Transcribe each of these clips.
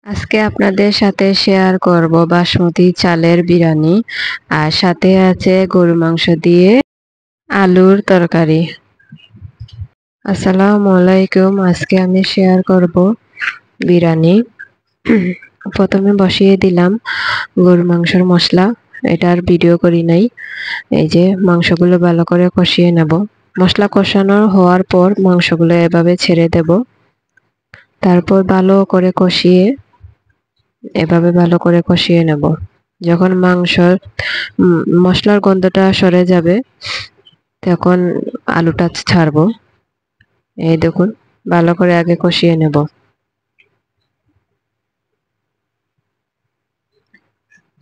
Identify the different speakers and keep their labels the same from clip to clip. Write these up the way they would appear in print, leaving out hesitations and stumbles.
Speaker 1: আজকে আপনাদের সাথে শেয়ার করব বাসমতি চালের বিরিয়ানি আর সাথে আছে গরু মাংস দিয়ে আলুর তরকারি। আসসালামু আলাইকুম। আজকে আমি শেয়ার করব বিরিয়ানি। প্রথমে বসিয়ে দিলাম গরু মাংসের মশলা। এটার ভিডিও করি নাই। এই যে মাংসগুলো ভালো করে কষিয়ে নেব। মশলা কষানো হওয়ার পর মাংসগুলো এভাবে ছেড়ে দেব। তারপর ভালো করে কষিয়ে নেব। যখন মশলার গন্ধটা সরে যাবে তখন আলুটা ছাড়বো। এই দেখুন, ভালো করে আগে কষিয়ে নেব।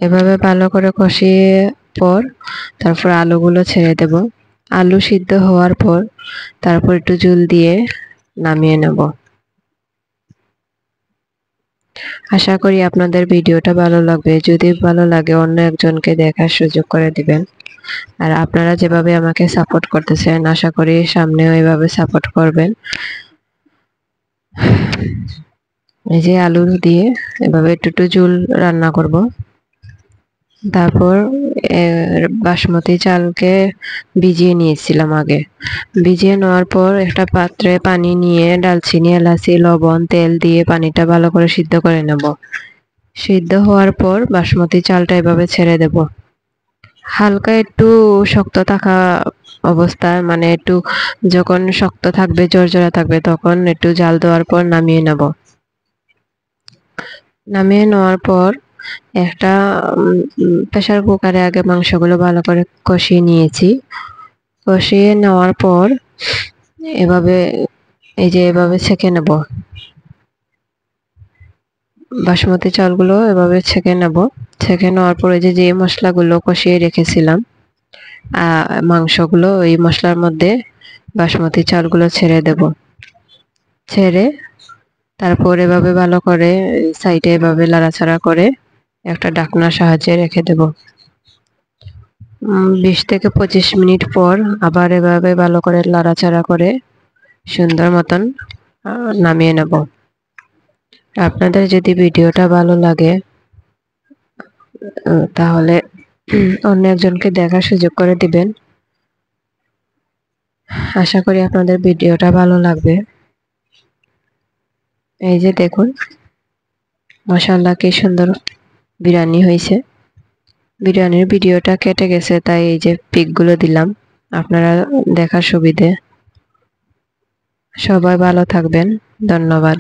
Speaker 1: এভাবে ভালো করে কষিয়ে পর তারপর আলুগুলো ছেড়ে দেব। আলু সিদ্ধ হওয়ার পর তারপর একটু জল দিয়ে নামিয়ে নেব। আশা করি আপনাদের ভিডিওটা ভালো লাগবে। যদি ভালো লাগে অন্য একজনকে দেখার সুযোগ করে দিবেন। আর আপনারা যেভাবে আমাকে সাপোর্ট করতেছেন আশা করি সামনেও এভাবে সাপোর্ট করবেন। এই যে আলু দিয়ে এভাবে একটু ঝোল রান্না করব। তারপর বাসমতি চালকে ভিজিয়ে নিয়েছিলাম আগে। ভিজিয়ে নেওয়ার পর একটা পাত্রে পানি নিয়ে ডালচিনি, এলাচি, লবণ, তেল দিয়ে পানিটা ভালো করে সিদ্ধ করে নেব। সিদ্ধ হওয়ার পর বাসমতি চালটা এভাবে ছেড়ে দেব। হালকা একটু শক্ত থাকা অবস্থায়, মানে একটু যখন শক্ত থাকবে, জর্জরা থাকবে, তখন একটু জাল দেওয়ার পর নামিয়ে নেব। নামিয়ে নেওয়ার পর একটা প্রেসার কুকারে আগে মাংসগুলো ভালো করে কষিয়ে নিয়েছি। কষিয়ে নেওয়ার পর এভাবে ছেঁকে নেব। বাসমতি চালগুলো এভাবে ছেঁকে নেব। ছেঁকে নেওয়ার পরে যে মশলাগুলো কষিয়ে রেখেছিলাম মাংসগুলো ওই মশলার মধ্যে বাসমতি চালগুলো ছেড়ে দেব। ছেড়ে তারপর এভাবে ভালো করে সাইডে এভাবে লাড়াচাড়া করে একটা ঢাকনার সাহায্যে রেখে দেব। 20 থেকে 25 মিনিট পর আবার এভাবে ভালো করে লাড়াচাড়া করে সুন্দর মতন নামিয়ে নেব। আপনাদের যদি ভিডিওটা ভালো লাগে তাহলে অন্য একজনকে দেখার সুযোগ করে দিবেন। আশা করি আপনাদের ভিডিওটা ভালো লাগবে। এই যে দেখুন, মাশাআল্লাহ কি সুন্দর বিরিয়ানি হয়েছে। বিরিয়ানির ভিডিওটা কেটে গেছে, তাই এই যে পিকগুলো দিলাম আপনারা দেখার সুবিধে। সবাই ভালো থাকবেন। ধন্যবাদ।